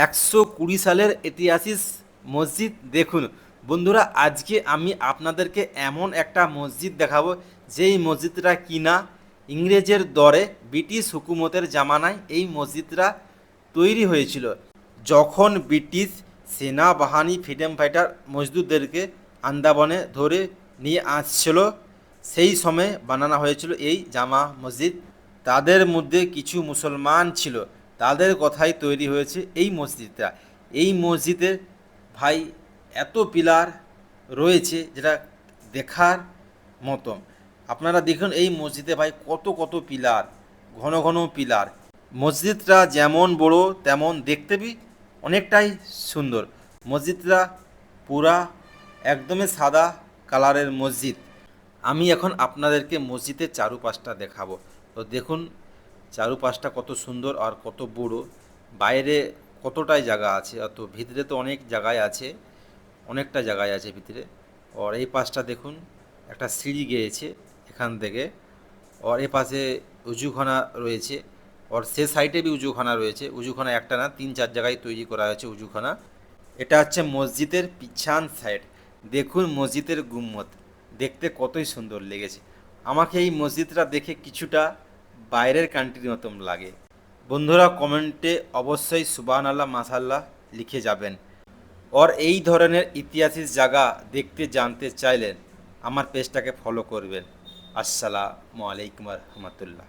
120 সালের ঐতিহাসিক মসজিদ দেখুন। বন্ধুরা, আজকে আমি আপনাদেরকে এমন একটা মসজিদ দেখাবো যেই মসজিদটা কিনা ইংরেজের দরে ব্রিটিশ হুকুমতের জামানায় এই মসজিদটা তৈরি হয়েছিল। যখন ব্রিটিশ সেনাবাহিনী ফ্রিডম ফাইটার মজদুরদেরকে আন্দামানে ধরে নিয়ে আসছিল, সেই সময় বানানো হয়েছিল এই জামা মসজিদ। তাদের মধ্যে কিছু মুসলমান ছিল, তাদের কথাই তৈরি হয়েছে এই মসজিদটা। এই মসজিদের ভাই এত পিলার রয়েছে যেটা দেখার মতো। আপনারা দেখুন এই মসজিদে ভাই কত কত পিলার, ঘন ঘন পিলার। মসজিদটা যেমন বড় তেমন দেখতে অনেকটাই সুন্দর। মসজিদটা পুরা একদমই সাদা কালারের মসজিদ। আমি এখন আপনাদেরকে মসজিদের চারুপাশটা দেখাবো। তো দেখুন চারুপাশটা কত সুন্দর আর কত বড়। বাইরে কতটাই জায়গা আছে, অত ভিতরে তো অনেক জায়গায় আছে, অনেকটা জায়গায় আছে ভিতরে। আর এই পাশটা দেখুন একটা সিঁড়ি গিয়েছে এখান থেকে। আর এ পাশে উজুখানা রয়েছে, আর সে সাইডে বি উজুখানা রয়েছে। উজুখানা একটা না, 3-4 জায়গায় তৈরি করা হয়েছে উজুখানা। এটা হচ্ছে মসজিদের পিছন সাইড। দেখুন মসজিদের গুম্মত দেখতে কতই সুন্দর লেগেছে। আমাকে এই মসজিদটা দেখে কিছুটা বাইরের কান্ট্রির মতন লাগে। বন্ধুরা কমেন্টে অবশ্যই সুবহানাল্লাহ মাশাআল্লাহ লিখে যাবেন। আর এই ধরনের ইতিহাসিক জায়গা দেখতে জানতে চাইলেন আমার পেজটাকে ফলো করবেন। আসসালামু আলাইকুম রহমতুল্লাহ।